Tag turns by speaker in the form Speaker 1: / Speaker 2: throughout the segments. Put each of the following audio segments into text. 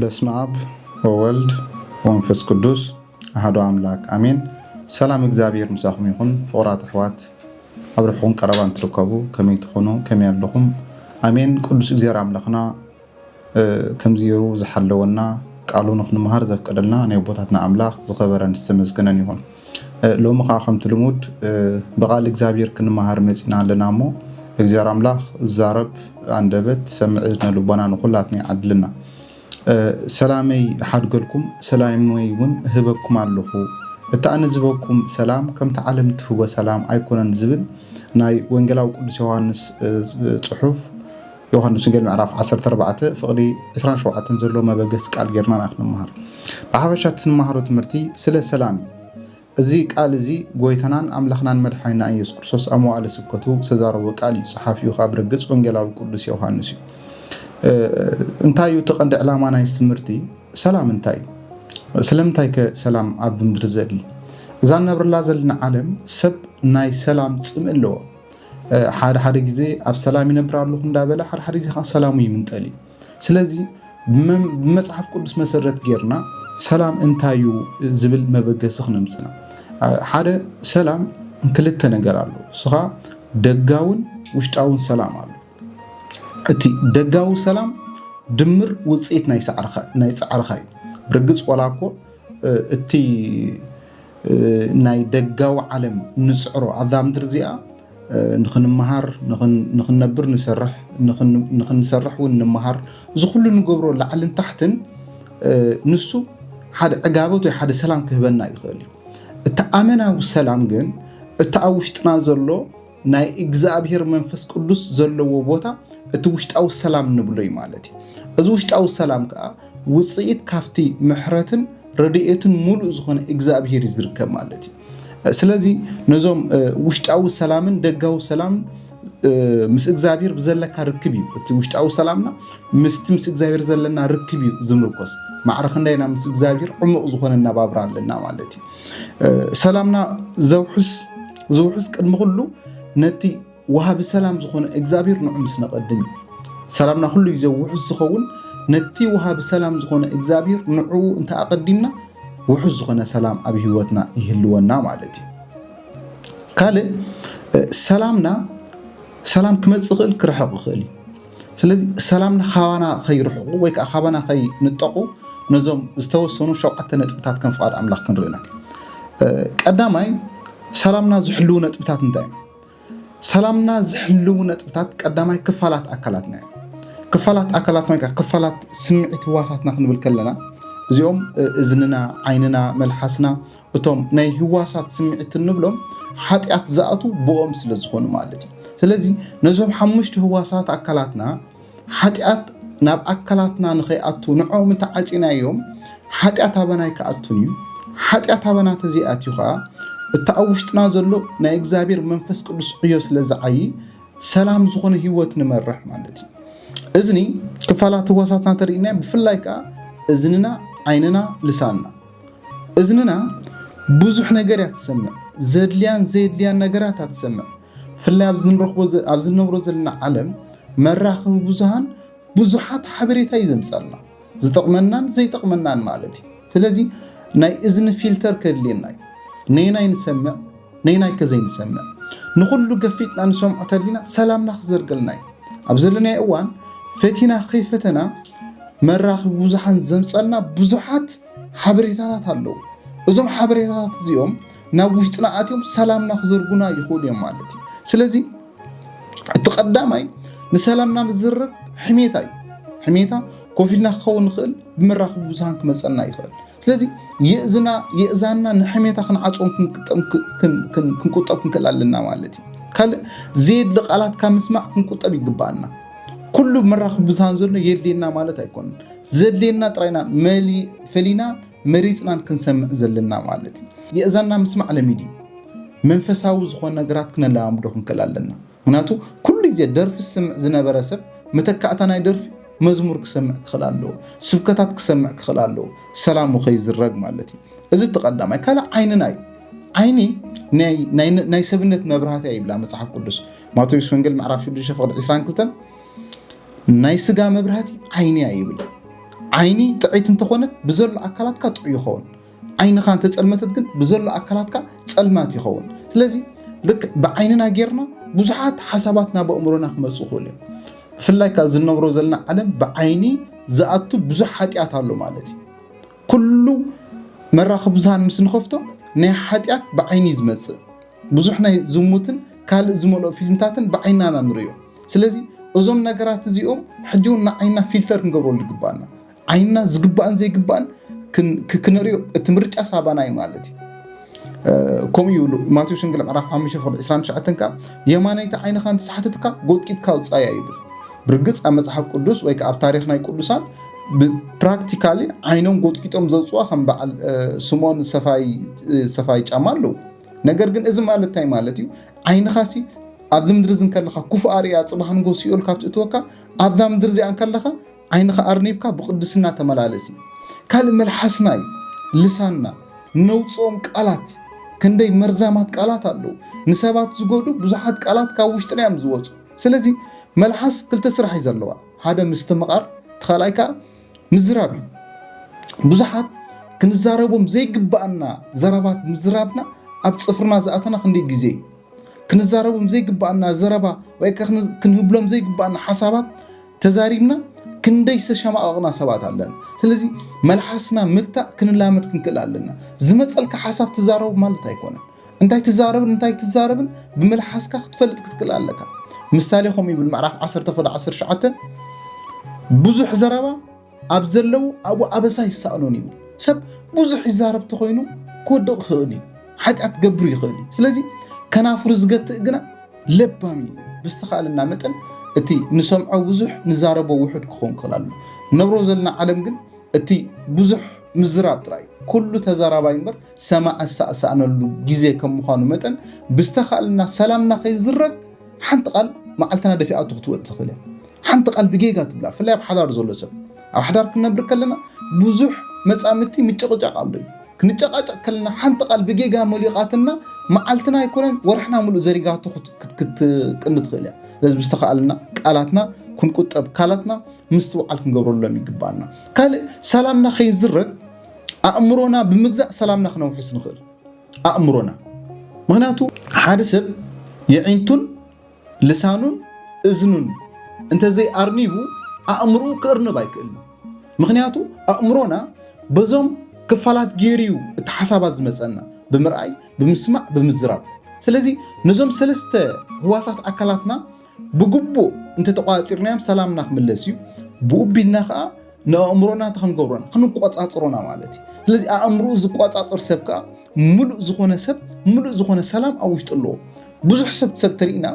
Speaker 1: በስመ አብ ወወልድ ወመንፈስ ቅዱስ አሐዱ አምላክ አሜን። ሰላም እግዚአብሔር ምሳኹም ይኹን። ፍቁራት ኣሕዋት ኣብ ርሑቕን ቀረባን ትርከቡ ከመይ ትኾኑ ከመይ ኣለኹም? ኣሜን። ቅዱስ እግዚአብሔር ኣምላኽና ከምዚ ገይሩ ዝሓለወና ቃሉ ንኽንመሃር ዘፍቀደልና ናይ ቦታትና ኣምላኽ ዝኸበረን ዝተመስገነን ይኹን። ሎሚ ከዓ ከምቲ ልሙድ ብቓል እግዚአብሔር ክንመሃር መፂና ኣለና እሞ እግዚአብሔር ኣምላኽ ዝዛረብ አንደበት ሰምዕ ልቦና ንኹላትና ይዓድልና። ሰላመይ ሓድገልኩም ሰላመይ እውን ህበኩም ኣለኹ እቲ ኣነ ዝህበኩም ሰላም ከምቲ ዓለም ትህቦ ሰላም ኣይኮነን ዝብል ናይ ወንጌላዊ ቅዱስ ዮሃንስ ጽሑፍ ዮሃንስ ወንጌል ምዕራፍ 14 ፍቕዲ 27 ዘሎ መበገስ ቃል ጌርና ንኽንመሃር ብሓበሻ ትንመሃሮ ትምህርቲ ስለ ሰላም እዚ ቃል እዚ ጎይታናን ኣምላኽናን መድሓኒና ኢየሱስ ክርስቶስ ኣብ መዋዕለ ስብከቱ ዝተዛረቦ ቃል እዩ። ጸሓፊኡ ካብ ርግጽ ወንጌላዊ ቅዱስ ዮሃንስ እዩ። እንታይ እዩ ተቐንዲ ዕላማ ናይ ትምህርቲ? ሰላም እንታይ እዩ? ስለምንታይ ከ ሰላም ኣብ ምድሪ ዘድሊ? እዛ ነብርላ ዘለና ዓለም ሰብ ናይ ሰላም ጽምኢ ኣለዎ። ሓደ ግዜ ኣብ ሰላም ይነብር ኣለኹ እንዳበለ ሓደ ግዜ ከዓ ሰላሙ ይምንጠል እዩ። ስለዚ ብመጽሓፍ ቅዱስ መሰረት ጌርና ሰላም እንታይ እዩ ዝብል መበገሲ ክነምፅና ሓደ ሰላም ክልተ ነገር ኣሎ። ስኻ ደጋውን ውሽጣውን ሰላም ኣሎ። እቲ ደጋዊ ሰላም ድምር ውፅኢት ናይ ፃዕርኻ እዩ። ብርግጽ ወላኮ እቲ ናይ ደጋዊ ዓለም ንፅዕሮ ኣብዛ ምድሪ እዚኣ ንኽንመሃር ንኽንነብር ንኽንሰርሕ እውን ንምሃር ዝኩሉ ንገብሮ ላዕልን ታሕትን ንሱ ሓደ ዕጋበት ወይ ሓደ ሰላም ክህበና ይኽእል እዩ። እቲ ኣመናዊ ሰላም ግን እቲ ኣብ ውሽጥና ዘሎ ናይ እግዚአብሔር መንፈስ ቅዱስ ዘለዎ ቦታ እቲ ውሽጣዊ ሰላም ንብሎ እዩ ማለት እዩ። እዚ ውሽጣዊ ሰላም ከዓ ውፅኢት ካፍቲ ምሕረትን ረድኤትን ሙሉእ ዝኾነ እግዚአብሔር ይዝርከብ ማለት እዩ። ስለዚ ነዞም ውሽጣዊ ሰላምን ደጋዊ ሰላም ምስ እግዚአብሔር ብዘለካ ርክብ እዩ። እቲ ውሽጣዊ ሰላምና ምስ እግዚአብሔር ዘለና ርክብ እዩ ዝምርኮስ ማዕረኽ እንዳይና ምስ እግዚአብሔር ዕሙቕ ዝኾነ እናባብራ ኣለና ማለት እዩ። ሰላምና ዘውሕስ ቅድሚ ኩሉ ነቲ ወሃቢ ሰላም ዝኾነ እግዚአብሔር ንዑ ምስ ነቐድም እዩ። ሰላምና ኩሉ ግዜ ውሕስ ዝኸውን ነቲ ወሃቢ ሰላም ዝኾነ እግዚአብሔር ንዑ እንታይ ኣቐዲምና ውሕስ ዝኾነ ሰላም ኣብ ህይወትና ይህልወና ማለት እዩ። ካልእ ሰላም ክመጽእ ይኽእል ክርሕቕ ይኽእል እዩ። ስለዚ ሰላምና ካባና ከይርሕቑ ወይ ከዓ ካባና ከይንጠቑ ነዞም ዝተወሰኑ 7 ነጥብታት ከም ፍቓድ ኣምላኽ ክንርኢና። ቀዳማይ ሰላምና ዝሕልው ነጥብታት እንታይ እዩ? ሰላምና ዝሕልው ነጥብታት ቀዳማይ ክፋላት ኣካላትና እዩ። ክፋላት ኣካላትና ወይ ከዓ ክፋላት ስምዒት ህዋሳትና ክንብል ከለና እዚኦም እዝንና፣ ዓይንና፣ መልሓስና እቶም ናይ ህዋሳት ስምዒት እንብሎም ሓጢኣት ዝኣቱ ብኦም ስለ ዝኾኑ ማለት እዩ። ስለዚ ነዞም 5 ህዋሳት ኣካላትና ሓጢኣት ናብ ኣካላትና ንኸይኣቱ ንዖም ተዓፂናዮም ሓጢኣት ኣበናይ ከኣቱን እዩ። ሓጢኣት ኣበና ተዘይኣትዩ ከዓ እቲ ኣብ ውሽጥና ዘሎ ናይ እግዚአብሔር መንፈስ ቅዱስ ዕዮ ስለ ዝዓይ ሰላም ዝኾነ ህይወት ንመርሕ ማለት እዩ። እዝኒ ክፋላት ህዋሳትና ተርእይና ብፍላይ ከዓ እዝንና፣ ዓይንና፣ ልሳንና። እዝንና ብዙሕ ነገር እያ ትሰምዕ፣ ዘድልያን ዘየድልያን ነገራት እያ ትሰምዕ። ብፍላይ ኣብ ዝነብሮ ዘለና ዓለም መራኸቢ ብዙሓት ሓበሬታ እዩ ዘምፀልና ዝጠቕመናን ዘይጠቕመናን ማለት እዩ። ስለዚ ናይ እዝኒ ፊልተር ከድልየና እዩ። ነይናይ ንሰምዕ ነይናይ ከዘይንሰምዕ ንኩሉ ገፊጥና ንሰምዖ ተሊና ሰላምና ክዘርገልና እዩ። ኣብ ዘለናይ እዋን ፈቲና ከይፈተና መራኸቢ ብዙሓን ዘምፀልና ብዙሓት ሓበሬታታት ኣለዉ። እዞም ሓበሬታታት እዚኦም ናብ ውሽጥና ኣትዮም ሰላምና ክዘርጉና ይኽእሉ እዮም ማለት እዩ። ስለዚ እቲ ቀዳማይ ንሰላምና ዝዝርግ ሕሜታ እዩ። ሕሜታ ኮፍ ኢልና ክኸውን ንኽእል ብመራኸቢ ብዙሓን ክመፀልና ይኽእል። ስለዚ የእዛና ንሕሜታ ክንዓፅኦም ክንቁጠብ ክንክእል ኣለና ማለት እዩ። ካልእ ዘየድሊ ቃላት ካብ ምስማዕ ክንቁጠብ ይግባአና። ኩሉ መራኸቢ ብዙሓን ዘሎ የድልየና ማለት ኣይኮነን። ዘድልየና ጥራይና ፈሊና መሪፅናን ክንሰምዕ ዘለና ማለት እዩ። የእዛና ምስማዕ ለሚድ እዩ። መንፈሳዊ ዝኾነ ነገራት ክነለማምዶ ክንክእል ኣለና። ምክንያቱ ኩሉ ግዜ ደርፊ ዝስምዕ ዝነበረ ሰብ መተካእታ ናይ ደርፊ መዝሙር ክሰምዕ ክኽእል ኣለዎ፣ ስብከታት ክሰምዕ ክኽእል ኣለዎ፣ ሰላሙ ከይዝረግ ማለት እዩ። እዚ ተቐዳማይ። ካልእ ዓይንና እዩ። ዓይኒ ናይ ሰብነት መብራህቲ ይብላ መጽሓፍ ቅዱስ ማቴዎስ ወንጌል ምዕራፍ 6 ፍቕዲ 22 ናይ ስጋ መብራህቲ ዓይኒ ይብል። ዓይኒ ጥዒት እንተኾነት ብዘሎ ኣካላትካ ጥዑ ይኸውን ዓይንኻ እንተፀልመተት ግን ብዘሎ ኣካላትካ ፀልማት ይኸውን ስለዚ ልክ ብዓይንና ጌርና ብዙሓት ሓሳባትና በእምሮና ክመፁ ይኽእሉ እዮም ብፍላይ ካብ ዝነብሮ ዘለና ዓለም ብዓይኒ ዝኣቱ ብዙሕ ሓጢኣት ኣሎ ማለት እዩ ኩሉ መራኸቢ ብዙሃን ምስ ንኸፍቶ ናይ ሓጢኣት ብዓይኒ ዝመፅእ ብዙሕ ናይ ዝሙትን ካልእ ዝመልኦ ፊልምታትን ብዓይንና ንሪኦ ስለዚ እዞም ነገራት እዚኦም ሕጂ እውን ንዓይንና ፊልተር ክንገብረሉ ይግባአና ዓይንና ዝግባእን ዘይግባእን ክንሪኦ እቲ ምርጫ ሳባና እዩ ማለት እዩ ከምኡ ይብሉ ማቴዎስ ወንጌል ምዕራፍ 5:29 ከዓ የማናይቲ ዓይንኻ እንተሰሓተትካ ጎጥቂትካ ውፃያ ይብል ብርግፅ ኣብ መፅሓፍ ቅዱስ ወይ ከዓ ኣብ ታሪክ ናይ ቅዱሳን ፕራክቲካሊ ዓይኖም ጎጥቂጦም ዘውፅዋ ከም በዓል ስምዖን ሰፋይ ጫማ ኣለዉ ነገር ግን እዚ ማለት እንታይ ማለት እዩ ዓይንኻሲ ኣብዚ ምድሪ ዝንከለኻ ኩፍ ኣርያ ፅባሕ ንጎ ሲኦል ካብቲ እትወካ ኣብዛ ምድሪ እዚኣ እንከለኻ ዓይንኻ ኣርኒብካ ብቅድስና ተመላለሲ ካልእ መልሓስና እዩ ልሳንና ነውፅኦም ቃላት ክንደይ መርዛማት ቃላት ኣለዉ ንሰባት ዝጎዱ ብዙሓት ቃላት ካብ ውሽጥና እዮም ዝወፁ ስለዚ መልሓስ ክልተ ስራሕ እዩ ዘለዋ ሓደ ምስትምቓር ተኻልኣይ ከዓ ምዝራብ እዩ ብዙሓት ክንዛረቦም ዘይግባአና ዘረባት ምዝራብና ኣብ ፅፍርና ዝኣተና ክንደይ ግዜ ክንዛረቦም ዘይግባአና ዘረባ ወይ ክንህብሎም ዘይግባአና ሓሳባት ተዛሪብና ክንደይ ዝተሸማቐቕና ሰባት ኣለና ስለዚ መልሓስና ምግታእ ክንላመድ ክንክእል ኣለና ዝመፀልካ ሓሳብ ትዛረቡ ማለት ኣይኮነን እንታይ ትዛረብን ብመልሓስካ ክትፈልጥ ክትክእል ኣለካ ምሳሌ ከም ይብል ምዕራፍ 10:19 ብዙሕ ዘረባ ኣብ ዘለው ኣብኡ ኣበሳ ይሳእኖን ይብል ሰብ ብዙሕ ይዛረብ ተኮይኑ ክወድቕ ይኽእል እዩ ሓጢኣት ገብር ይኽእል እዩ ስለዚ ከናፍሩ ዝገትእ ግና ለባሚ ብዝተኻእለና መጠን እቲ ንሰምዖ ብዙሕ ንዛረቦ ውሑድ ክኸውን ክኽእል ኣሎ ነብሮ ዘለና ዓለም ግን እቲ ብዙሕ ምዝራብ ጥራይ ኩሉ ተዛራባይ እምበር ሰማዕ ኣሳእሳእነሉ ግዜ ከም ምዃኑ መጠን ብዝተኻእለና ሰላምና ከይዝረግ ሓንቲ ቃል መዓልትና ደፊኣቱ ክትወጥ ትኽእል እያ ሓንቲ ቃል ብጌጋ ትብላ ፍላይ ኣብ ሓዳር ዘሎ ሰብ ኣብ ሓዳር ክንነብር ከለና ብዙሕ መፃምቲ ምጭቕጫቕ ኣሎ እዩ ክንጨቃጨቅ ከለና ሓንቲ ቃል ብጌጋ መሊቓትና መዓልትና ኣይኮነን ወርሕና ሙሉእ ዘሪጋቶ ክትቅኒ ትኽእል እያ ስለዚ ብዝተኻእለና ቃላትና ክንቁጠብ ካላትና ምስትውዓል ክንገብረሎም ይግባአና ካልእ ሰላምና ከይዝረግ ኣእምሮና ብምግዛእ ሰላምና ክነውሕስ ንኽእል ኣእምሮና ምክንያቱ ሓደ ሰብ የዒንቱን ልሳኑን እዝኑን እንተዘይ ኣርኒቡ ኣእምሮኡ ክእርንብ ኣይክእልን ምክንያቱ ኣእምሮና በዞም ክፋላት ጌርዩ እቲ ሓሳባት ዝመፀና ብምርኣይ ብምስማዕ ብምዝራብ ስለዚ ነዞም ሰለስተ ህዋሳት ኣካላትና ብግቡእ እንተተቋፂርናዮም ሰላምና ክምለስ እዩ ብኡቢልና ከዓ ንኣእምሮና ተክንገብሮና ክንቆፃፅሮና ማለት እዩ ስለዚ ኣእምሮኡ ዝቆፃፅር ሰብ ከዓ ሙሉእ ዝኾነ ሰብ ሙሉእ ዝኾነ ሰላም ኣብ ውሽጢ ኣለዎ ብዙሕ ሰብ ተሪእና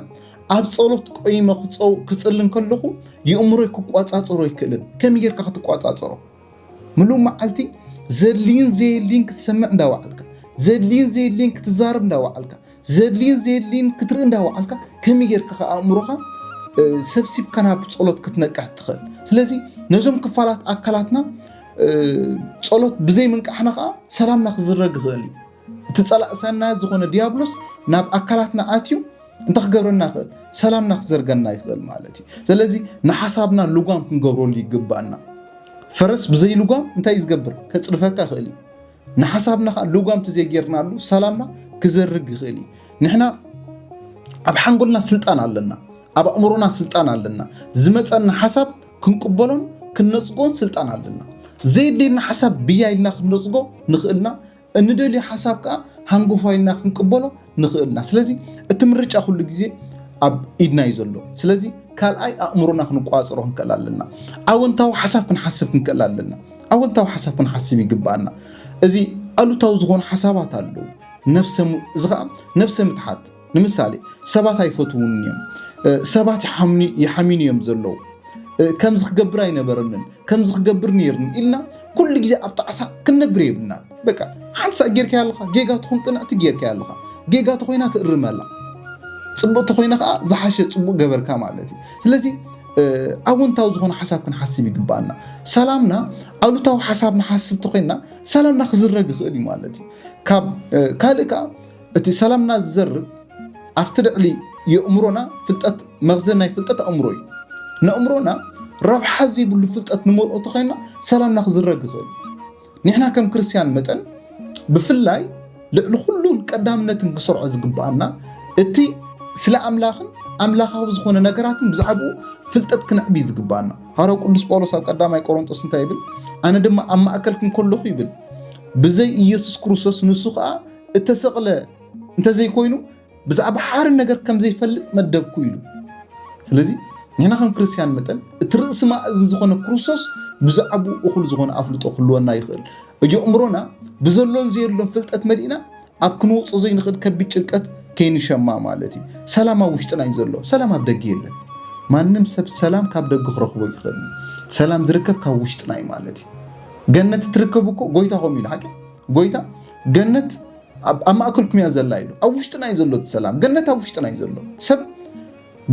Speaker 1: ኣብ ጸሎት ቆይመ ክፅልን ከለኹ የእምሮይ ክቆፃፅሮ ይክእልን ከመይ ጌርካ ክትቆፃፅሮ ሙሉእ መዓልቲ ዘድልይን ዘየድልይን ክትሰምዕ እንዳወዓልካ ዘድልይን ዘየድልይን ክትዛረብ እንዳወዓልካ ዘድልይን ዘየድልይን ክትርኢ እንዳወዓልካ ከመይ ጌርካ ኣእምሮኻ ሰብሲብካ ናብ ጸሎት ክትነቅሕ ትኽእል ስለዚ ነዞም ክፋላት ኣካላትና ጸሎት ብዘይ ምንቃሕና ከዓ ሰላምና ክዝረግ ይኽእል እዩ እቲ ፀላእ ሰናይ ዝኾነ ዲያብሎስ ናብ ኣካላትና ኣትዩ እንታይ ክገብረና ይኽእል ሰላምና ክዘርገና ይኽእል ማለት እዩ ስለዚ ንሓሳብና ልጓም ክንገብረሉ ይግባአና ፈረስ ብዘይ ልጓም እንታይ ዝገብር ከፅድፈካ ይኽእል እዩ ንሓሳብና ከዓ ልጓም ተዘይጌርናሉ ሰላምና ክዘርግ ይኽእል እዩ ንሕና ኣብ ሓንጎልና ስልጣን ኣለና ኣብ ኣእምሮና ስልጣን ኣለና ዝመፀና ሓሳብ ክንቅበሎን ክንነፅጎን ስልጣን ኣለና ዘየድልየና ሓሳብ ብያይልና ክንነፅጎ ንኽእልና እንደልዮ ሓሳብ ከዓ ሃንጎፋይልና ክንቅበሎ ንኽእልና ስለዚ እቲ ምርጫ ኩሉ ግዜ ኣብ ኢድና እዩ ዘሎ ስለዚ ካልኣይ ኣእምሮና ክንቋፅሮ ክንክእል ኣለና ኣወንታዊ ሓሳብ ክንሓስብ ክንክእል ኣለና ኣወንታዊ ሓሳብ ክንሓስብ ይግባአና እዚ ኣሉታዊ ዝኾኑ ሓሳባት ኣለዉ እዚ ከዓ ነፍሰ ምትሓት ንምሳሌ ሰባት ኣይፈትውን እዮም ሰባት ይሓሚኑ እዮም ዘለዉ ከምዚ ክገብር ኣይነበረንን ከምዚ ክገብር ነይርኒ ኢልና ኩሉ ግዜ ኣብ ጣዕሳ ክንነብር የብልና በቃ ሓንቲ ሰዓት ጌርካ ኣለኻ ጌጋ ትኹን ቅንዕቲ ጌርካ ኣለኻ ጌጋ ተኮይና ትእርመላ ፅቡቅ ተኮይና ከዓ ዝሓሸ ፅቡቅ ገበርካ ማለት እዩ ስለዚ ኣወንታዊ ዝኾነ ሓሳብ ክንሓስብ ይግባአና ሰላምና ኣሉታዊ ሓሳብ ንሓስብ ተኮይና ሰላምና ክዝረግ ይኽእል እዩ ማለት እዩ ካልእ ከዓ እቲ ሰላምና ዝዘርግ ኣብቲ ልዕሊ የእምሮና ፍልጠት መኽዘን ናይ ፍልጠት ኣእምሮ እዩ ንኣእምሮና ربح حزي بالفلتة نمر أتخينا سلامنا خزرق غير نحنا كم كريستيان متن بفلاي لكلون قدامنا تنكسر عزق بقنا اتي سلا أملاخه وزخونا نقراتن بزعبو فلتة كنعبي زق بقنا هارو قدس بولس قدامي كورنثوس انتا يبل أنا دم أما أكلكم كله يبل بزي يسوع كريستوس نسخة اتسقله انت زي كوينو بزعب حار النجر كم زي فلت مدب كويلو ስለዚህ نحن كم كريستيان متن ترأس ما زخونا كريستوس بزعبو أخل زخونا أفلط أخلونا يخل እዮ እምሮና ብዘሎን ዘየሎን ፍልጠት መዲና ኣብ ክንወጽ ዘይንኽእል ከቢድ ጭንቀት ከይንሸማ ማለት እዩ ሰላም ኣብ ውሽጥና እዩ ዘሎ ሰላም ኣብ ደገ የለን ማንም ሰብ ሰላም ካብ ደገ ክረኽቦ ይኽእል ሰላም ዝርከብ ካብ ውሽጥና እዩ ማለት እዩ ገነት ትርከቡ እኮ ጎይታ ኸም ኢሉ ሓቂ ጎይታ ገነት ኣብ ማእከልኩም እያ ዘላ ኢሉ ኣብ ውሽጥና እዩ ዘሎ ሰላም ገነት ኣብ ውሽጥና እዩ ዘሎ ሰብ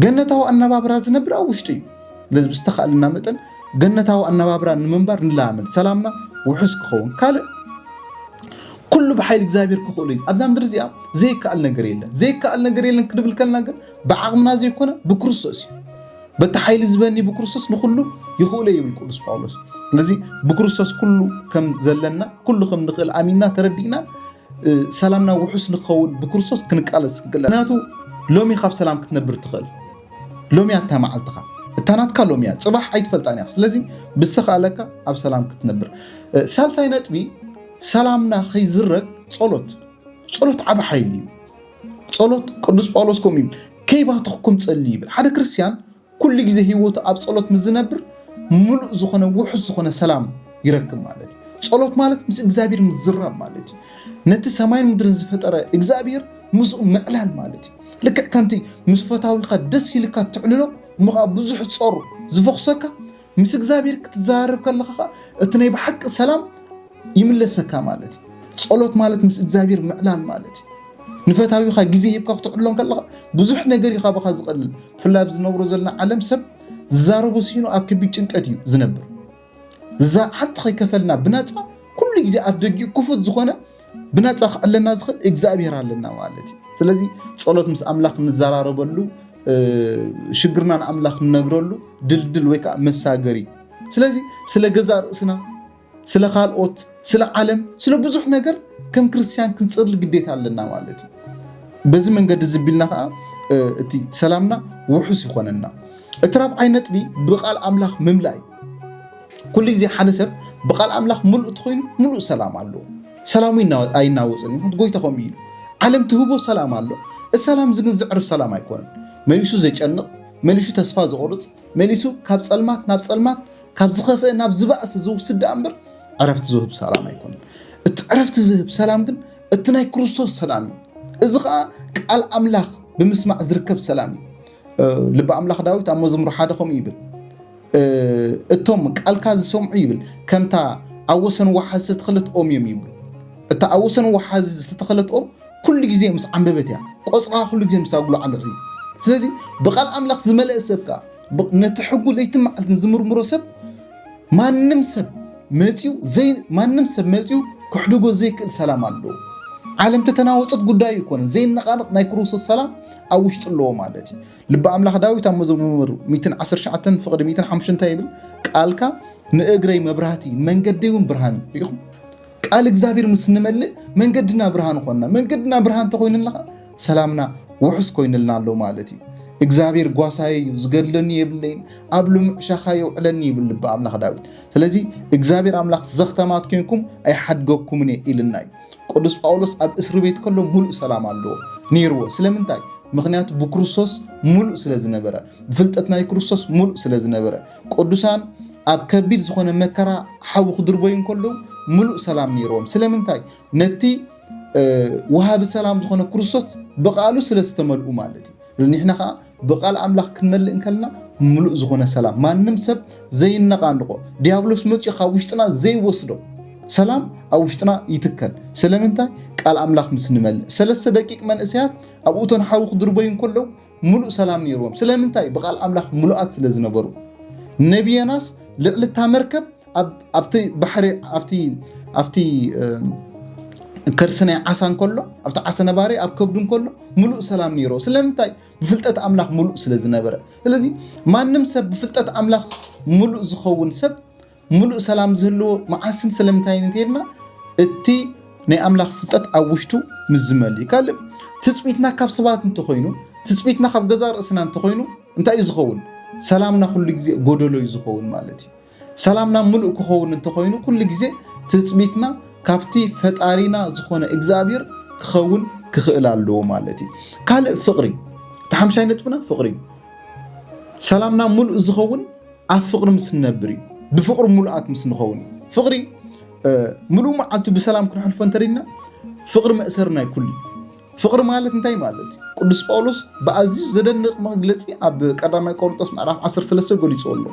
Speaker 1: ገነታዊ ኣነባብራ ዝነብር ኣብ ውሽጢ እዩ ለዚ ብዝተኻእልና መጠን ገነታዊ ኣነባብራ ንምንባር ንላመድ ሰላምና وحس كون قال كل بحيل إخبار كخولي أذن درزيا زي كأل نجريلا كدبل كأل نجر بعقمنا زي كنا بكرسوس بتحيل زباني بكرسوس نخلو يخولي يوم كرس باولوس الذي بكرسوس كله كم زلنا كله كم نخل أمينا تردينا سلامنا وحسن خول بكرسوس كنكالس ناتو لومي خاف سلام كتنبر تخل لومي أتمع التخل تانات كلوميات صباح عيد فلتاني أخس لازم بستخالك أب سلام كتنبر سالساي نتبي سلامنا خيزرك صلوت عب حيلي صلوت قدس باولوس كوميب كيف هتحكم تصلي حدا كريستيان كل جزء هيوت أب صلوت مزنبر ملء زخنا وحس زخنا سلام يركب مالتي صلوت مالت مس إجزابير مزرب مالتي نت سماين مدرز فترة إجزابير مس مقلال مالتي لك كنتي مس فتاوي قدس لك تعلنه مغا بزح تصور زفخسك مس إجزابير كتزارب كله اتني بحق سلام يملسك مالتي صلوت مالت مس إجزابير مقلال مالتي نفتاوي خا جزي يبقى تعلن كله بزح نجري خا بخا زقلل فلابز نبرو زلنا علم سب زاربو سينو أكبي تنكتي زنبر زا حتى خي كفلنا بناتا كل جزء أفدقي كفت زخنا بناتا علنا زخل إجزابير علنا مالتي ስለዚህ ጸሎት ምስ አምላኽ ንዘራረበሉ ሽግርና አምላኽ ንነግረሉ ድልድል ወይ መሳገሪ ስለዚህ ስለ ገዛ ርእስና ስለ ካልኦት ስለ ዓለም ስለ ብዙሕ ነገር ከም ክርስቲያን ክንጽል ግዴታ አለና ማለት ነው በዚህ መንገድ ዝብልና እቲ ሰላምና ውሑስ ይኾነና እትራብ ዓይነት ብቃል አምላኽ መምላይ ኩሉ ጊዜ ሓነሰብ ብቃል አምላኽ ሙሉእ ትኾይኑ ሙሉእ ሰላም አለው ሰላሙ አይናወጽን ጎይታ ኸም ይሉ ዓለም ትህቦ ሰላም አለው السلام زين زعرف سلام يكون مليشو زي جنة مليشو تصفى زغرط مليشو كاب سلمات ناب سلمات كاب زخفة ناب زبأس زو سد أمبر عرفت زوهب سلام يكون عرفت زوهب سلام دن اتناي كروسوس سلامي إزغا قال أملاخ بمسمع زركب سلامي لبا أملاخ داويت أما زمر حادخم يبل التوم قال كاز سوم يبل كمتا عوسن واحد ستخلت أم يبل اتا عوسن واحد ستخلت أم كل جزء مس عم ببتيا قصرا كل جزء مس أقوله عم بغي سلزي بقال أملاخ زملاء سبكا نتحقو ليتم معلت زمر مرسب ما نمسب ماتيو زين ما نمسب ماتيو كحدوجو زيك السلام عليه عالم تتناوصت قداي يكون زين نقانق نايكروس السلام أو وشت الله مالتي لبا أملاخ داويت أما زمر 210 شعتن فقد 250 تايبل قالكا نأجري مبرهاتي من قديهم برهاني يخو قال إخبار مسنملء من قدنا برهان خلنا من قدنا برهان تقوين لنا سلامنا وحس كوين لنا له مالتي إخبار قاسي زقلني يبلين قبل شخاي وعلني باللبا أملاخ داوود فلذي إخبار أملاخ زختمات كينكم أي حد جوكم من إلى الناي قدس باولوس أب إسر بيت كله ملء سلام الله نيرو سلامنتاي مغنيات بكروسوس ملء سلازنبرة بفلتتنا كروسوس ملء سلازنبرة قدسان أب كبير زخون مكرا حاو خضربين كله ملء سلام نيروم سلامنتاي نتي وهاب سلام زخون كروسوس بقالو سلستملؤ مالتي لأن إحنا بقال أملاك كنملء إنكلنا ملء زخون سلام ما نمسب زي النقانقو ديابلوس متي خاوشتنا زي وصلو سلام أوشتنا يتكل سلامنتاي قال أملاك مسنمل 3 دقائق من أسيات أبوتن حاو خضربين كله ملء سلام نيروم سلامنتاي بقال أملاك ملؤات سلزنبرو نبي ناس لتا مركب أبتي بحري أفتي كرسنا عسان كله أفتح عسنا باري أب كبدون كله ملؤ سلام نيرو سلام تاي بفلتة أملاخ ملؤ سلزنا برا الذي ما نمسب بفلتة أملاخ ملؤ زخون سب ملؤ سلام زهلو معسن سلام تاي نتيرنا التي ني أملاخ فلتة أوشتو مزملي قال تثبيتنا كاب سبات انتخوينو تثبيتنا كاب جزار أسنا انتخوينو انت يزخون سلامنا كل جزء قدلو يزخون مالتي سلامنا ملؤ كخون انتخوينو كل جزء تثبيتنا كابتي فتارينا زخونه إجزابير خون كخيل على مالتي قال فقري تحمشين نتبنا فقري سلامنا ملء زخون عفقر مسنبري بفقر ملؤات مسنخون فقري ملؤ ما عدت بسلام كل حلفان ترينا فقر مأسرنا كلي فقر مالت انتي مالتي قدس باولوس بعزيز زدنق مجلسي أب كرامة كورنثوس معرف 10 قولي صولو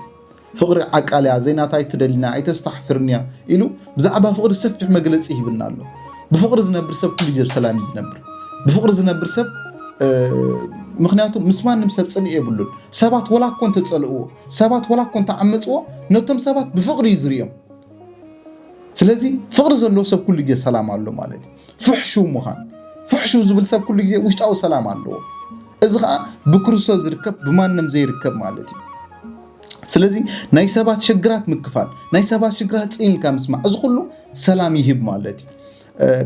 Speaker 1: فقر عقاليا زيناتاي تدلنا اي تستحفرنيا يلو بزعبا فقر سفح مجلص يهبنا له بفقر زنبر سب كل جيب سلام يزنبر بفقر زنبر سب مخنياتو مسمان نمسب صلي يبلون سبات ولا كنت تصلؤو سبات ولا كنت عمصو نتم سبات بفقر يزريهم ስለዚህ ፍቅር ዘሎ ሰብ ኩሉ ግዜ ሰላም አሎ ማለት ፍሕሹ ሙኻን ፍሕሹ ዝብል ሰብ ኩሉ ግዜ ውሽጣው ሰላም አሎ እዚ ከዓ ብክርስቶስ ዝርከብ ብማንም ዘይርከብ ማለት እዩ ስለዚህ ናይ ሰባት ሽግራት ምክፋል ናይ ሰባት ሽግራት ጽኢልካ ምስማ እዚ ኩሉ ሰላም ይህብ ማለት እዩ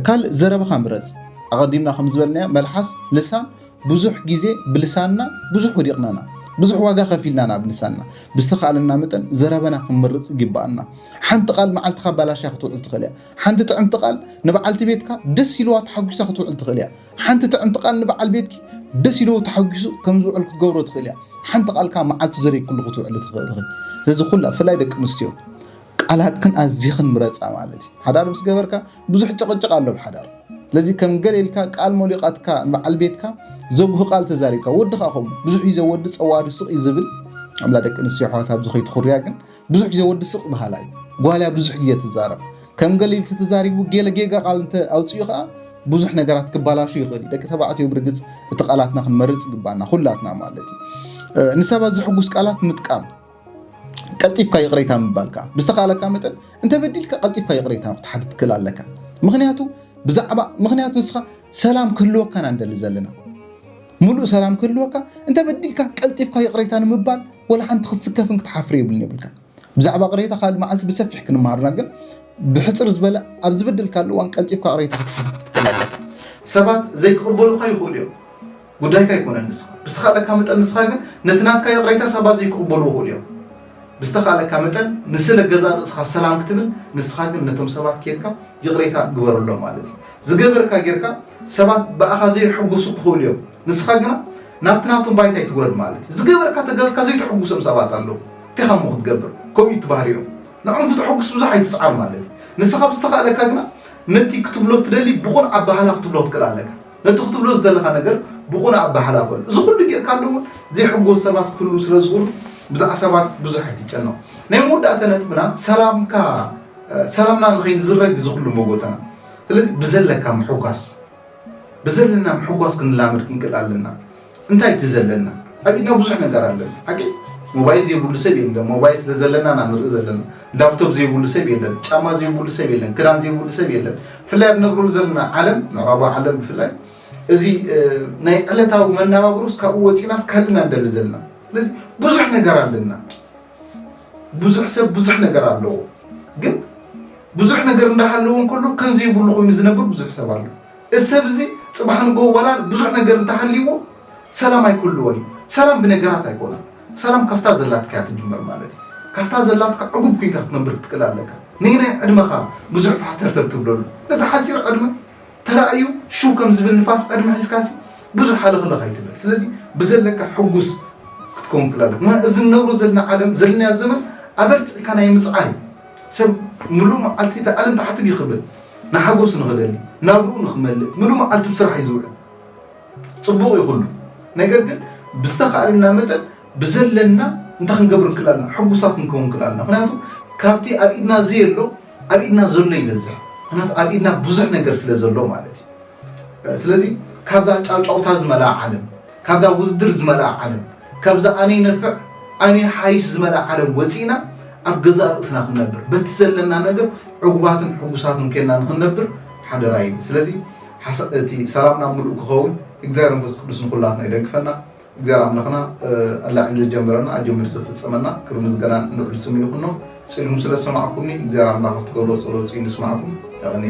Speaker 1: ካል ዘረበኻ ምረጽ ኣቀዲምና ከም ዝበልና መልሓስ ልሳን ብዙሕ ግዜ ብልሳንና ብዙሕ ወዲቕናና ብዙሕ ዋጋ ከፊልናና ብልሳንና ብስተኻልና መጠን ዘረበና ክምርጽ ይግባአና ሓንቲ ቃል መዓልትኻ ባላሻ ክትውዕል ትኽእል እያ ሓንቲ ጥዕምቲ ቃል ንበዓልቲ ቤትካ ደስ ኢልዋ ተሓጒሳ ክትውዕል ትኽእል እያ ሓንቲ ጥዕምቲ ቃል ንበዓል ቤትኪ ደስ ኢልዎ ተሓጒሱ ከም ዝውዕል ክትገብሮ ትኽእል እያ ሓንቲ ቃልካ መዓልቱ ዘርኢ ኩሉ ክትውዕል ትኽእል ስለዚ ኩላ ፍላይ ደቂ ኣንስትዮ ቃላትክን ኣዝኽን ምረጻ ማለት እዩ ሓዳር ምስ ገበርካ ብዙሕ ጨቕጨቕ ኣሎ ብሓዳር ስለዚ ከም ገሌልካ ቃል ሞሊቓትካ ንበዓል ቤትካ ዘጉህ ቃል ተዛሪብካ ወድኻ ኸም ብዙሕ ግዜ ወዲ ፀዋሪ ስቕ ዝብል ኣምላ ደቂ ኣንስትዮ ኣሕዋት ኣብ ዝኸይ ትኽርያ ግን ብዙሕ ግዜ ወዲ ስቕ በሃላ እዩ ጓልያ ብዙሕ ግዜ ትዛረብ ከም ገሌል ተዛሪቡ ገለ ጌጋ ቃል እንተ ኣውፅኡ ከዓ ብዙሕ ነገራት ክባላሹ ይኽእል ደቂ ተባዕትዮ ብርግጽ እቲ ቃላትና ክንመርጽ ይግባአና ኩላትና ማለት እዩ ንሰባት ዝሕጉስ ቃላት ምጥቃም ቀልጢፍካ ይቕረይታ ምባልካ ብዝተኻለካ መጠን እንተ በዲልካ ቀልጢፍካ ይቕረይታ ክትሓትት ትክእል ኣለካ ምክንያቱ ብዛዕባ ምክንያቱ ንስኻ ሰላም ክህልወካና እንደሊ ዘለና ሙሉእ ሰላም ክህልወካ እንተ በዲልካ ቀልጢፍካ ይቕረይታ ንምባል ወላ ሓንቲ ክትስከፍን ክትሓፍር የብልን ይብልካ ብዛዕባ ቅረይታ ካልእ መዓልቲ ብሰፊሕ ክንመሃርና ግን ብሕፅር ዝበለ ኣብ ዝበድልካ እዋን ቀልጢፍካ ቅረይታ ክትሓፍር ኣለካ ሰባት ዘይክቕበሉካ ይኽእሉ እዮም ጉዳይካ ይኮነን ንስኻ ብዝተኻለካ መጠን ንስኻ ግን ነቲ ናትካ ይቕረይታ ሰባት ዘይክቕበሉ ይኽእሉ እዮም ብዝተኻለካ መጠን ንስለ ገዛ ርእስኻ ሰላም ክትብል ንስኻ ግን ነቶም ሰባት ኬድካ ይቕረይታ ግበረሎም ማለት እዩ ዝገበርካ ጌርካ ሰባት ብኣኻ ዘይሕጉሱ ክኽእሉ እዮም ንስኻ ግና ናብቲ ናቶም ባይታ ይትውረድ ማለት እዩ ዝገበርካ ተገበርካ ዘይትሕጉሶም ሰባት ኣለዉ እንቲኻ ሞ ክትገብር ከምኡ ትባህር እዮም ንዖም ክትሕጉስ ብዙሕ ኣይትፅዓር ማለት እዩ ንስኻ ብዝተኻለካ ግና ነቲ ክትብሎ ትደሊ ብኹን ኣባህላ ክትብሎ ትክእል ኣለካ ነቲ ክትብሎ ዝደለኻ ነገር ብኹን ኣባህላ በሉ እዚ ኩሉ ጌርካ ኣለዎ ዘይሕጎስ ሰባት ክህሉ ስለ ዝኽእሉ ብዛዕባ ሰባት ብዙሕ ኣይትጨነቑ ናይ መወዳእታ ነጥብና ሰላምና ንኸይንዝረግ ዝኽሉ መጎተና ስለዚ ብዘለካ ምሕጓስ بزلنا محقوس كن لامر كن كلالنا انتي تزلنا ابينا بزح ነገር አለን አቂ ሞባይል ዘይብሉ ሰብ የለም ሞባይል ስለዘለና ናንር ዘለና ላፕቶፕ ዘይብሉ ሰብ የለም ጫማ ዘይብሉ ሰብ የለም ክዳን ዘይብሉ ሰብ የለም ፍላይ ነብሩ ዘለና ዓለም ምዕራባ ዓለም ፍላይ እዚ ናይ ዕለታው መናባብሩስ ካብ ወጪናስ ካልና እንደልዘልና ስለዚህ ብዙሕ ነገር አለና ብዙሕ ሰብ ብዙሕ ነገር አለው ግን ብዙሕ ነገር እንዳሃለው እንከሎ ከን ዘይብሉ ኮይኑ ዝነብር ብዙሕ ሰብ አለው እሰብዚ ጽባህን ጎ ወላ ብዙሕ ነገር እንተሃሊዎ ሰላም አይኮልዎኒ ሰላም ብነገራት አይኮና ሰላም ከፍታ ዘላትካ ትጅመር ማለት ከፍታ ዘላትካ ዕጉብ ኩንካ ክትነብር ትክላለካ ነይና ዕድመኻ ብዙሕ ፋሕተር ተብትብለሉ ለዛ ሓፂር ዕድመ ተራእዩ ሹ ከም ዝብል ንፋስ ዕድመ ሒዝካሲ ብዙሕ ሓለኽለኻ ይትብል ስለዚ ብዘለካ ሕጉስ ክትከውን ትላለካ እዚ ነብሮ ዘለና ዓለም ዘለና ዘመን ኣበርቲካ ናይ ምፅዓይ ሰብ ሙሉእ መዓልቲ ላዕልን ታሕትን ይኽብል ንሓጎስ ንኽደሊ ናብሩ ንኽመልእ ሙሉእ መዓልቱ ስራሕ ይዝውዕል ጽቡቕ ይኹሉ ነገር ግን ብዝተኻእልና መጠን ብዘለና እንታ ክንገብር ክላልና ሕጉሳት ክንከውን ክላልና ምክንያቱ ካብቲ ኣብ ኢድና ዘየሎ ኣብ ኢድና ዘሎ ይበዝሕ ምክንያቱ ኣብ ኢድና ብዙሕ ነገር ስለ ዘሎ ማለት እዩ ስለዚ ካብዛ ጫውጫውታ ዝመልኣ ዓለም ካብዛ ውድድር ዝመልኣ ዓለም ካብዛ ኣነይ ነፍዕ ኣነይ ሓይሽ ዝመልኣ ዓለም ወፂና ኣብ ገዛ ርእስና ክንነብር በቲ ዘለና ነገር ዕጉባትን ሕጉሳትን ከና ንክንነብር حدراي سلازي حسأتي سلامنا ملؤ كخون إجزار نفس قدس نخلاتنا إذا كفنا إجزار عملنا الله عند جمرنا أجمر سفت سمنا كرمز جنان نقول سمي خنو سلهم سلسة معكمني إجزار عملنا فتقولوا صلوا سين اسمعكم يعني